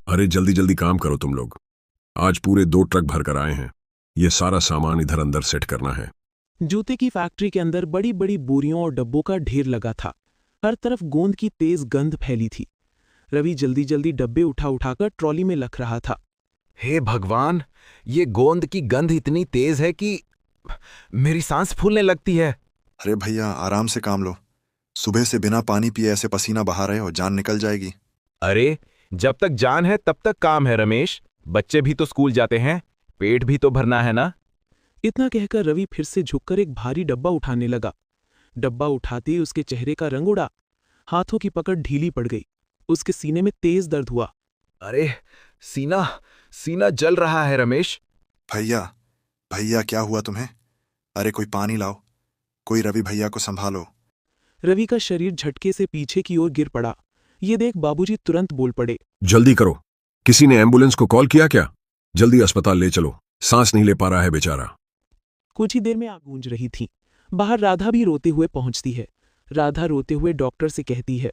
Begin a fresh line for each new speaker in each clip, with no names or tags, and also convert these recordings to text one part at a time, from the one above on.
अरे जल्दी जल्दी काम करो तुम लोग। आज पूरे 2 ट्रक भर कर आए हैं। ये सारा सामान इधर अंदर सेट करना है।
जूते की फैक्ट्री के अंदर बड़ी बड़ी बोरियों और डब्बों का ढेर लगा था। हर तरफ गोंद की तेज गंध फैली थी। रवि जल्दी जल्दी डब्बे उठा उठाकर ट्रॉली में रख रहा था।
हे भगवान, ये गोंद की गंध इतनी तेज है कि मेरी सांस फूलने लगती है।
अरे भैया आराम से काम लो। सुबह से बिना पानी पिए ऐसे पसीना बहा रहे हो, जान निकल जाएगी।
अरे जब तक जान है तब तक काम है रमेश। बच्चे भी तो स्कूल जाते हैं, पेट भी तो भरना है ना।
इतना कहकर रवि फिर से झुककर एक भारी डब्बा उठाने लगा। डब्बा उठाते ही उसके चेहरे का रंग उड़ा। हाथों की पकड़ ढीली पड़ गई। उसके सीने में तेज दर्द हुआ।
अरे सीना सीना जल रहा है रमेश।
भैया भैया क्या हुआ तुम्हें? अरे कोई पानी लाओ, कोई रवि भैया को संभालो।
रवि का शरीर झटके से पीछे की ओर गिर पड़ा। ये देख बाबूजी तुरंत बोल पड़े।
जल्दी करो, किसी ने एम्बुलेंस को कॉल किया क्या? जल्दी अस्पताल ले चलो, सांस नहीं ले पा रहा है बेचारा।
कुछ ही देर में आग गूंज रही थी। बाहर राधा भी रोते हुए पहुंचती है। राधा रोते हुए डॉक्टर से कहती है,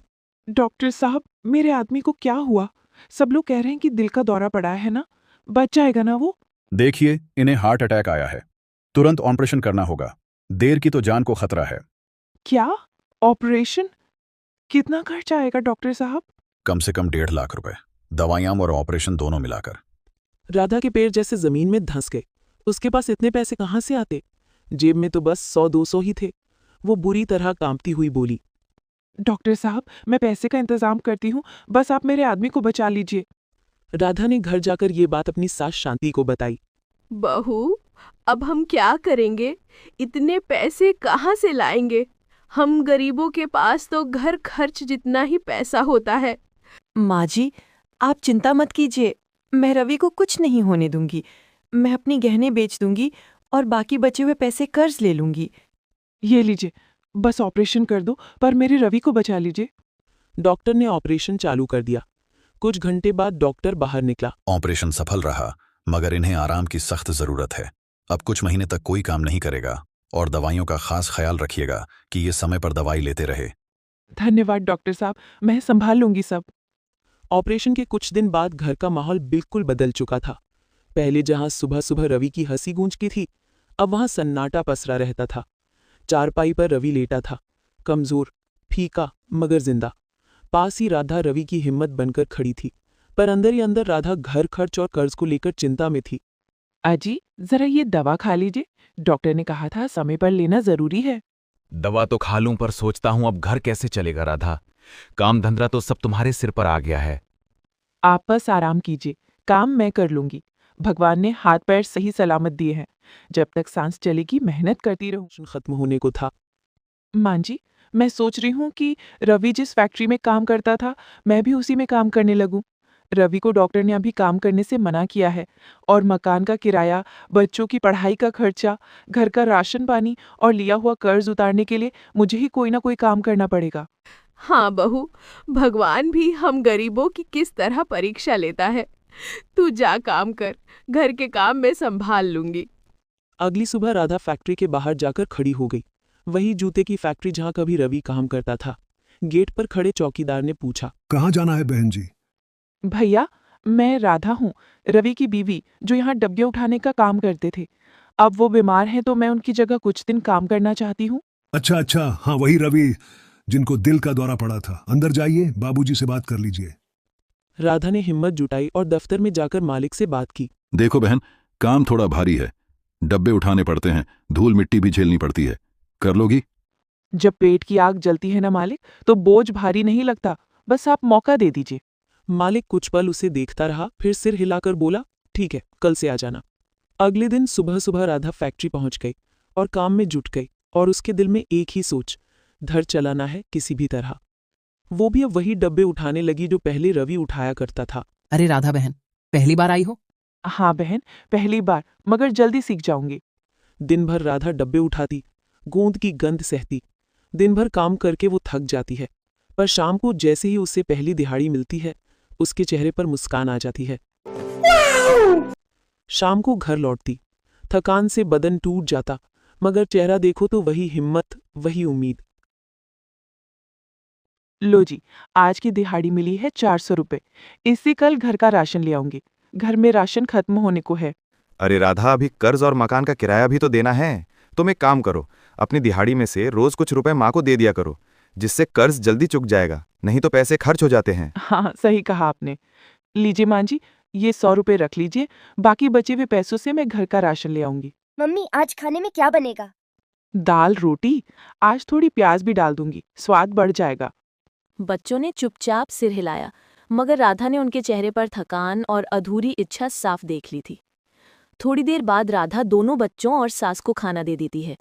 डॉक्टर साहब, मेरे आदमी को क्या हुआ? सब लोग कह रहे हैं कि दिल का दौरा पड़ा है ना, बच जाएगा ना वो?
देखिए, इन्हें हार्ट अटैक आया है। तुरंत ऑपरेशन करना होगा। देर की तो जान को खतरा है।
क्या ऑपरेशन? कितना खर्च आएगा डॉक्टर साहब?
कम से कम 1.5 लाख रुपए, दवाइयां और ऑपरेशन दोनों मिलाकर।
राधा के पैर जैसे जमीन में धंस गए। उसके पास इतने पैसे कहाँ से आते? जेब में तो बस 100-200 ही थे। वो बुरी तरह कांपती हुई बोली,
डॉक्टर साहब, मैं पैसे का इंतजाम करती हूँ, बस आप मेरे आदमी को बचा लीजिए।
राधा ने घर जाकर ये बात अपनी सास शांति को बताई।
बहू, अब हम क्या करेंगे? इतने पैसे कहाँ से लाएंगे? हम गरीबों के पास तो घर खर्च जितना ही पैसा होता है।
माँ जी, आप चिंता मत कीजिए। मैं रवि को कुछ नहीं होने दूंगी। मैं अपनी गहने बेच दूंगी और बाकी बचे हुए पैसे कर्ज ले लूंगी।
ये लीजिए, बस ऑपरेशन कर दो, पर मेरे रवि को बचा लीजिए।
डॉक्टर ने ऑपरेशन चालू कर दिया। कुछ घंटे बाद डॉक्टर बाहर निकला।
ऑपरेशन सफल रहा, मगर इन्हें आराम की सख्त जरूरत है। अब कुछ महीने तक कोई काम नहीं करेगा और दवाइयों का खास ख्याल रखिएगा कि ये समय पर दवाई लेते रहे।
धन्यवाद डॉक्टर साहब, मैं संभाल लूंगी सब।
ऑपरेशन के कुछ दिन बाद घर का माहौल बिल्कुल बदल चुका था। पहले जहां सुबह सुबह रवि की हंसी गूंजती थी, अब वहां सन्नाटा पसरा रहता था। चारपाई पर रवि लेटा था, कमजोर, फीका मगर जिंदा। पास ही राधा रवि की हिम्मत बनकर खड़ी थी, पर अंदर ही अंदर राधा घर खर्च और कर्ज को लेकर चिंता में थी।
अजी, जरा ये दवा खा लीजिए। डॉक्टर ने कहा था समय पर लेना जरूरी है।
दवा तो खा लूं, पर सोचता हूं अब घर कैसे चलेगा राधा। काम धंधा तो सब तुम्हारे सिर पर आ गया है।
आप बस आराम कीजिए, काम मैं कर लूंगी। भगवान ने हाथ पैर सही सलामत दिए हैं। जब तक सांस चलेगी मेहनत करती रहूं।
खत्म होने को था।
मां जी, मैं सोच रही हूँ कि रवि जिस फैक्ट्री में काम करता था, मैं भी उसी में काम करने लगूं। रवि को डॉक्टर ने अभी काम करने से मना किया है और मकान का किराया, बच्चों की पढ़ाई का खर्चा, घर का राशन पानी और लिया हुआ कर्ज उतारने के लिए मुझे ही कोई ना कोई काम करना पड़ेगा।
हाँ बहू, भगवान भी हम गरीबों की किस तरह परीक्षा लेता है। तू जा काम कर, घर के काम मैं संभाल लूंगी।
अगली सुबह राधा फैक्ट्री के बाहर जाकर खड़ी हो गई। वही जूते की फैक्ट्री जहां कभी रवि काम करता था। गेट पर खड़े चौकीदार ने पूछा,
कहाँ जाना है बहन जी?
भैया, मैं राधा हूँ, रवि की बीवी, जो यहाँ डब्बे उठाने का काम करते थे। अब वो बीमार हैं तो मैं उनकी जगह कुछ दिन काम करना चाहती हूँ।
अच्छा अच्छा, हाँ वही रवि जिनको दिल का दौरा पड़ा था। अंदर जाइए, बाबूजी से बात कर लीजिए।
राधा ने हिम्मत जुटाई और दफ्तर में जाकर मालिक से बात की।
देखो बहन, काम थोड़ा भारी है। डब्बे उठाने पड़ते हैं, धूल मिट्टी भी झेलनी पड़ती है। कर लोगी?
जब पेट की आग जलती है ना मालिक, तो बोझ भारी नहीं लगता। बस आप मौका दे दीजिए।
मालिक कुछ पल उसे देखता रहा, फिर सिर हिलाकर बोला, ठीक है, कल से आ जाना। अगले दिन सुबह सुबह राधा फैक्ट्री पहुंच गई और काम में जुट गई। और उसके दिल में एक ही सोच, घर चलाना है किसी भी तरह। वो भी अब वही डब्बे उठाने लगी जो पहले रवि उठाया करता था।
अरे राधा बहन, पहली बार आई हो?
हाँ बहन, पहली बार, मगर जल्दी सीख जाऊंगी।
दिन भर राधा डब्बे उठाती, गोंद की गंध सहती। दिन भर काम करके वो थक जाती है, पर शाम को जैसे ही उसे पहली दिहाड़ी मिलती है, उसके चेहरे पर मुस्कान आ जाती है। शाम को घर लौटती, थकान से बदन टूट जाता, मगर चेहरा देखो तो वही हिम्मत, वही उम्मीद।
लो जी, आज की दिहाड़ी मिली है 400 रुपए। इससे कल घर का राशन ले आऊंगी। घर में राशन खत्म होने को है।
अरे राधा, अभी कर्ज और मकान का किराया भी तो देना है। तुम एक काम करो, अपनी दिहाड़ी में से रोज कुछ रुपए माँ को दे दिया करो, जिससे कर्ज जल्दी चुक जाएगा, नहीं तो पैसे खर्च हो जाते हैं।
हाँ, सही कहा आपने। लीजिए माँ जी, ये 100 रुपए रख लीजिए। बाकी बचे हुए पैसों से मैं घर का राशन ले आऊंगी।
मम्मी, आज खाने में क्या बनेगा?
दाल रोटी, आज थोड़ी प्याज भी डाल दूंगी, स्वाद बढ़ जाएगा।
बच्चों ने चुपचाप सिर हिलाया, मगर राधा ने उनके चेहरे पर थकान और अधूरी इच्छा साफ देख ली थी। थोड़ी देर बाद राधा दोनों बच्चों और सास को खाना दे देती है।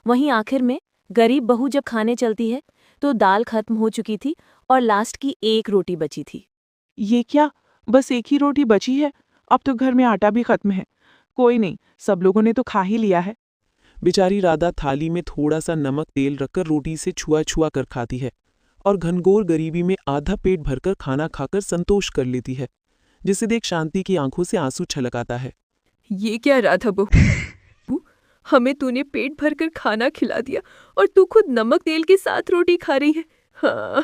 वहीं आखिर में गरीब बहू जब खाने चलती है तो दाल खत्म हो चुकी थी और लास्ट की एक रोटी बची थी।
ये क्या, बस एक ही रोटी बची है? अब तो घर में आटा भी खत्म है। कोई नहीं, सब लोगों ने तो खा ही लिया है।
बेचारी राधा थाली में थोड़ा सा नमक तेल रखकर रोटी से छुआ छुआ कर खाती है और घनघोर गरीबी में आधा पेट भरकर खाना खाकर संतोष कर लेती है, जिसे देख शांति की आंखों से आंसू छलक आता है।
ये क्या राधा बहू, हमें तूने पेट भरकर खाना खिला दिया और तू खुद नमक तेल के साथ रोटी खा रही है। हाँ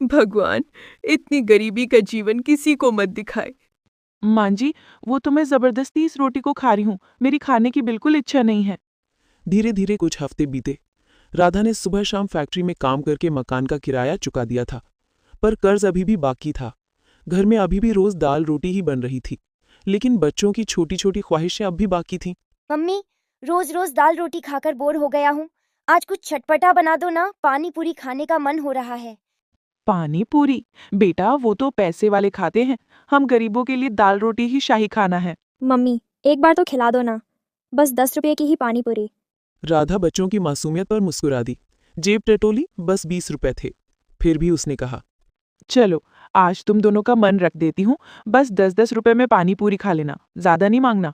भगवान, इतनी गरीबी का जीवन किसी को मत दिखाए।
मां जी, वो तो मैं जबरदस्ती इस रोटी को खा रही हूँ, मेरी खाने की बिल्कुल इच्छा नहीं है।
धीरे धीरे कुछ हफ्ते बीते। राधा ने सुबह शाम फैक्ट्री में काम करके मकान का किराया चुका दिया था, पर कर्ज अभी भी बाकी था। घर में अभी भी रोज दाल रोटी ही बन रही थी, लेकिन बच्चों की छोटी छोटी ख्वाहिशें अब भी बाकी थीं।
मम्मी, रोज रोज दाल रोटी खाकर बोर हो गया हूँ। आज कुछ चटपटा बना दो ना, पानी पूरी खाने का मन हो रहा है।
पानी पूरी? बेटा, वो तो पैसे वाले खाते हैं, हम गरीबों के लिए दाल रोटी ही शाही खाना है।
मम्मी, एक बार तो खिला दो ना, बस 10 रुपए की ही पानी पूरी।
राधा बच्चों की मासूमियत पर मुस्कुरा दी। जेब टटोली, बस 20 रुपए थे। फिर भी उसने कहा,
चलो आज तुम दोनों का मन रख देती हूँ, बस 10-10 रुपए में पानी पूरी खा लेना, ज्यादा नहीं मांगना।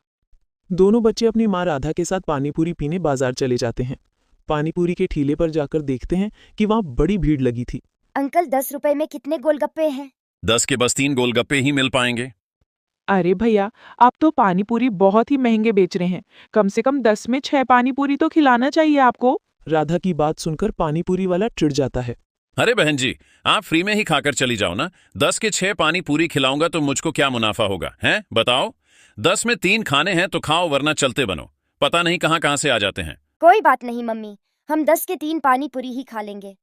दोनों बच्चे अपनी माँ राधा के साथ पानीपुरी पीने बाजार चले जाते हैं। पानीपुरी के ठेले पर जाकर देखते हैं कि वहाँ बड़ी भीड़ लगी थी।
अंकल, 10 रुपए में कितने गोलगप्पे हैं?
10 के बस 3 गोलगप्पे ही मिल पाएंगे।
अरे भैया, आप तो पानी पूरी बहुत ही महंगे बेच रहे हैं, कम से कम 10 में 6 पानी पूरी तो खिलाना चाहिए आपको।
राधा की बात सुनकर पानीपुरी वाला चिढ़ जाता है।
अरे बहन जी, आप फ्री में ही खाकर चली जाओ ना। 10 के 6 पानी पूरी खिलाऊंगा तो मुझको क्या मुनाफा होगा, हैं? बताओ। 10 में 3 खाने हैं तो खाओ, वरना चलते बनो। पता नहीं कहाँ कहाँ से आ जाते हैं।
कोई बात नहीं मम्मी, हम 10 के 3 पानी पूरी ही खा लेंगे।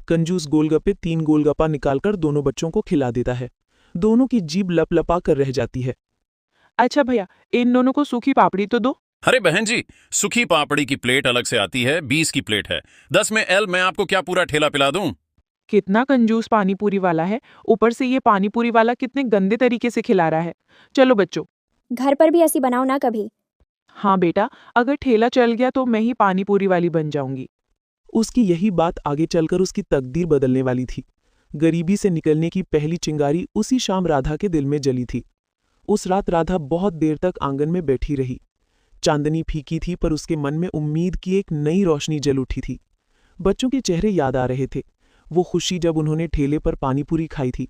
कंजूस गोलगप्पे 3 गोलगप्पा निकालकर दोनों बच्चों को खिला देता है। दोनों की जीभ लपलपा कर रह जाती है।
अच्छा भैया, इन दोनों को सूखी पापड़ी तो दो।
अरे बहन जी, सूखी पापड़ी की प्लेट अलग से आती है, 20 की प्लेट है। 10 में एल, मैं आपको क्या पूरा ठेला पिला दूं?
कितना कंजूस पानी पूरी वाला है, ऊपर से ये पानी पूरी वाला कितने गंदे तरीके से खिला रहा है। चलो बच्चों,
घर पर भी ऐसी बनाओ ना कभी।
हाँ बेटा, अगर ठेला चल गया तो मैं ही पानी पूरी वाली बन जाऊंगी।
उसकी यही बात आगे चलकर उसकी तकदीर बदलने वाली थी। गरीबी से निकलने की पहली चिंगारी उसी शाम राधा के दिल में जली थी। उस रात राधा बहुत देर तक आंगन में बैठी रही। चांदनी फीकी थी, पर उसके मन में उम्मीद की एक नई रोशनी जल उठी थी। बच्चों के चेहरे याद आ रहे थे, वो खुशी जब उन्होंने ठेले पर पानीपुरी खाई थी,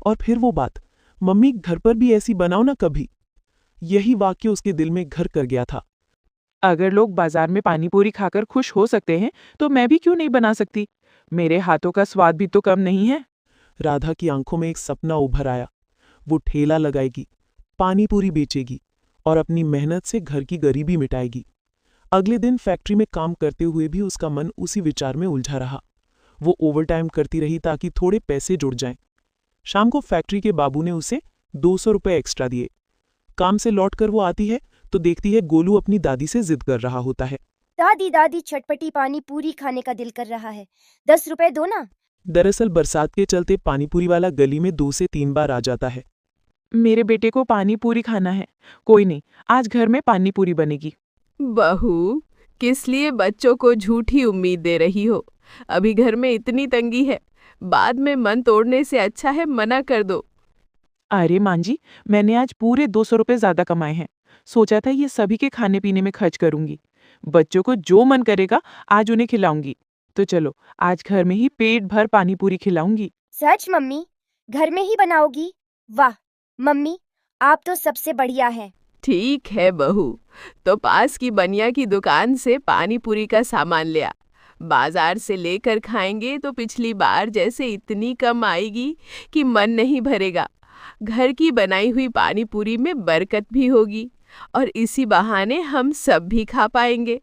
और फिर वो बात, मम्मी घर पर भी ऐसी बनाओ ना कभी। यही वाक्य उसके दिल में घर कर गया था।
अगर लोग बाजार में पानीपुरी खाकर खुश हो सकते हैं तो मैं भी क्यों नहीं बना सकती? मेरे हाथों का स्वाद भी तो कम नहीं है।
राधा की आंखों में एक सपना उभर आया। वो ठेला लगाएगी, पानीपुरी बेचेगी और अपनी मेहनत से घर की गरीबी मिटाएगी। अगले दिन फैक्ट्री में काम करते हुए भी उसका मन उसी विचार में उलझा रहा। वो ओवरटाइम करती रही ताकि थोड़े पैसे जुड़ जाएं। शाम को फैक्ट्री के बाबू ने उसे 200 रुपए एक्स्ट्रा दिए। काम से लौटकर वो आती है तो देखती है गोलू अपनी दादी से जिद कर रहा होता है।
दादी दादी, चटपटी पानी पूरी खाने का दिल कर रहा है, 10 रुपए दो ना।
दरअसल बरसात के चलते पानीपुरी वाला गली में 2 से 3 बार आ जाता है।
मेरे बेटे को पानी पूरी खाना है। कोई नहीं, आज घर में पानी पूरी बनेगी।
बहू, किस लिए बच्चों को झूठी उम्मीद दे रही हो? अभी घर में इतनी तंगी है, बाद में मन तोड़ने से अच्छा है मना कर दो।
अरे मां जी, मैंने आज पूरे 200 रुपए ज्यादा कमाए हैं। सोचा था ये सभी के खाने पीने में खर्च करूंगी। बच्चों को जो मन करेगा आज उन्हें खिलाऊंगी। तो चलो, आज घर में ही पेट भर पानी पूरी खिलाऊंगी।
सच मम्मी, घर में ही बनाओगी? वाह मम्मी, आप तो सबसे बढ़िया हैं।
ठीक है बहू, तो पास की बनिया की दुकान से पानी पूरी का सामान ले आ। बाजार से लेकर खाएंगे तो पिछली बार जैसे इतनी कम आएगी कि मन नहीं भरेगा। घर की बनाई हुई पानी पूरी में बरकत भी होगी और इसी बहाने हम सब भी खा पाएंगे।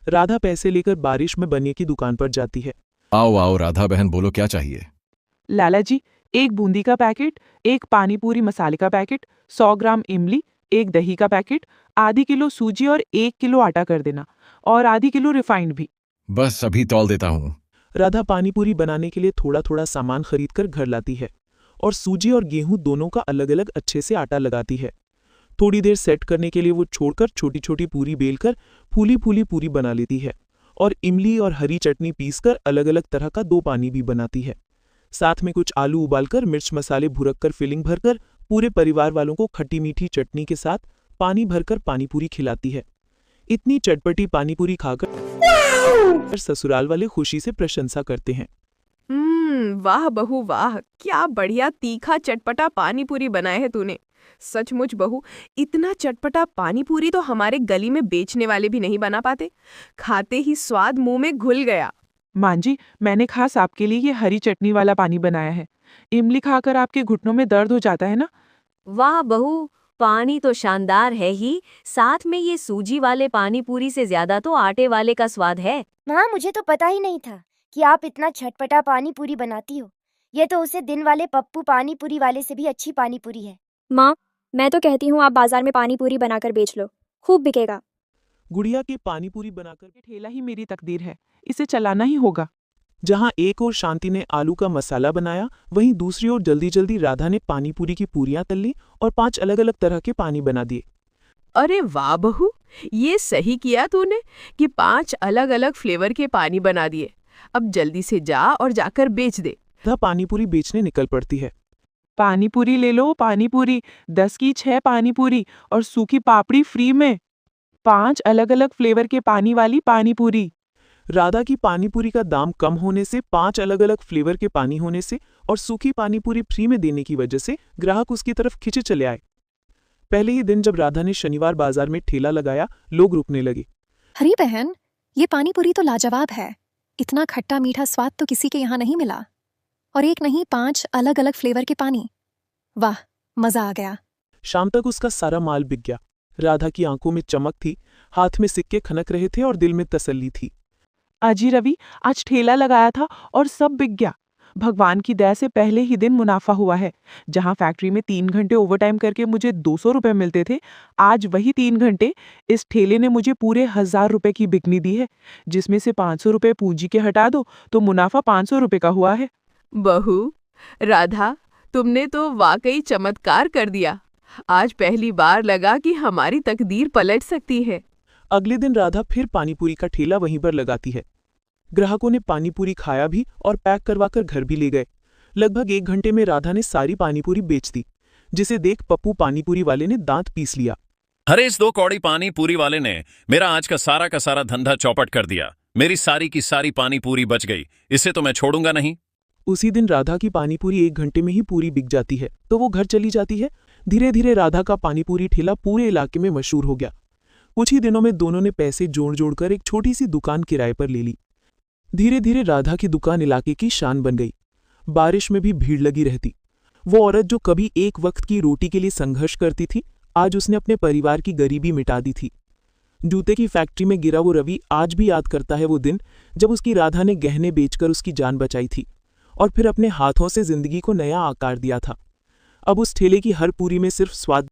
राधा पैसे लेकर बारिश में बनिए की दुकान पर जाती है।
आओ आओ राधा बहन, बोलो क्या चाहिए।
लाला जी, एक बूंदी का पैकेट, एक पानी पूरी मसाले का पैकेट, 100 ग्राम इमली, एक दही का पैकेट, आधी किलो सूजी और 1 किलो आटा कर देना, और आधी किलो रिफाइंड भी।
बस अभी तौल देता हूँ।
राधा पानी पूरी बनाने के लिए थोड़ा थोड़ा सामान खरीद कर घर लाती है और सूजी और गेहूं दोनों का अलग अलग अच्छे से आटा लगाती है। थोड़ी देर सेट करने के लिए वो छोड़कर छोटी छोटी पूरी बेलकर फूली फूली पूरी बना लेती है और इमली और हरी चटनी पीसकर अलग अलग तरह का 2 पानी भी बनाती है। साथ में कुछ आलू उबालकर मिर्च मसाले भुरककर फिलिंग भरकर पूरे परिवार वालों को खट्टी मीठी चटनी के साथ पानी भरकर पानी पूरी खिलाती है। इतनी चटपटी पानी पूरी खाकर ससुराल वाले खुशी से प्रशंसा करते हैं।
वाह बहू वाह, क्या बढ़िया तीखा चटपटा पानी पूरी बनाए है तूने। सचमुच बहू, इतना चटपटा पानी पूरी तो हमारे गली में बेचने वाले भी नहीं बना पाते। खाते ही स्वाद मुंह में घुल गया।
मां जी, मैंने खास आपके लिए ये हरी चटनी वाला पानी बनाया है। इमली खाकर आपके घुटनों में दर्द हो जाता है ना?
वाह बहू, पानी तो शानदार है ही, साथ में ये सूजी वाले पानी पूरी से ज्यादा तो आटे वाले का स्वाद है।
माँ, मुझे तो पता ही नहीं था कि आप इतना छटपटा पानी पूरी बनाती हो। ये तो उसे दिन वाले पप्पू पानी पूरी वाले से भी अच्छी पानी पूरी है।
माँ, मैं तो कहती हूँ आप बाजार में पानी पूरी बनाकर बेच लो, खूब बिकेगा।
गुड़िया के पानी पूरी बनाकर
ठेला ही मेरी तकदीर है, इसे चलाना ही होगा।
जहां एक ओर शांति ने आलू का मसाला बनाया, वहीं दूसरी ओर जल्दी जल्दी राधा ने पानी पूरी की पूरियां तल ली और 5 अलग अलग तरह के पानी बना दिए।
अरे वाह बहू, ये सही किया तूने कि 5 अलग अलग फ्लेवर के पानी बना दिए। अब जल्दी से जा और जाकर बेच दे।
राधा पानी पूरी बेचने निकल पड़ती है।
पानी पूरी ले लो, पानी पूरी 10 की 6 पानी पूरी और सूखी पापड़ी फ्री में। 5 अलग अलग फ्लेवर के पानी वाली पानी पूरी।
राधा की पानी पूरी का दाम कम होने से, 5 अलग अलग फ्लेवर के पानी होने से और सूखी पानी पूरी फ्री में देने की वजह से ग्राहक उसकी तरफ खिंचे चले आए। पहले ही दिन जब राधा ने शनिवार बाजार में ठेला लगाया, लोग रुकने लगे।
अरे बहन, ये पानी पूरी तो लाजवाब है। इतना खट्टा मीठा स्वाद तो किसी के यहाँ नहीं मिला। और एक नहीं, 5 अलग अलग फ्लेवर के पानी। वाह, मजा आ गया।
शाम तक उसका सारा माल बिक गया। राधा की आंखों में चमक थी, हाथ में सिक्के खनक रहे थे और दिल में तसल्ली थी।
अजी रवि, आज ठेला लगाया था और सब बिक गया। भगवान की दया से पहले ही दिन मुनाफा हुआ है। जहां फैक्ट्री में 3 घंटे ओवरटाइम करके मुझे 200 रुपए मिलते थे, आज वही 3 घंटे इस ठेले ने मुझे पूरे 1000 रुपए की बिकनी दी है, जिसमें से 500 रुपए पूंजी के हटा दो तो मुनाफा 500 रुपए का हुआ है।
बहू, राधा, तुमने तो वाकई चमत्कार कर दिया। आज पहली बार लगा कि हमारी तकदीर पलट सकती है।
अगले दिन राधा फिर पानीपुरी का ठेला वहीं पर लगाती है। ग्राहकों ने पानीपुरी खाया भी और पैक करवाकर घर भी ले गए। लगभग 1 घंटे में राधा ने सारी पानीपुरी बेच दी, जिसे देख पप्पू पानीपुरी वाले ने दांत पीस लिया।
अरे इस 2 कौड़ी पानी पूरी वाले ने मेरा आज का सारा धंधा चौपट कर दिया। मेरी सारी की सारी पानी पूरी बच गई, इसे तो मैं छोड़ूंगा नहीं।
उसी दिन राधा की पानीपुरी 1 घंटे में ही पूरी बिक जाती है, तो वो घर चली जाती है। धीरे धीरे राधा का पानीपुरी ठेला पूरे इलाके में मशहूर हो गया। कुछ ही दिनों में दोनों ने पैसे जोड़ जोड़कर एक छोटी सी दुकान किराए पर ले ली। धीरे धीरे राधा की दुकान इलाके की शान बन गई। बारिश में भी भीड़ लगी रहती। वो औरत जो कभी एक वक्त की रोटी के लिए संघर्ष करती थी, आज उसने अपने परिवार की गरीबी मिटा दी थी। जूते की फैक्ट्री में गिरा वो रवि आज भी याद करता है वो दिन जब उसकी राधा ने गहने बेचकर उसकी जान बचाई थी और फिर अपने हाथों से जिंदगी को नया आकार दिया था। अब उस ठेले की हर पूरी में सिर्फ स्वाद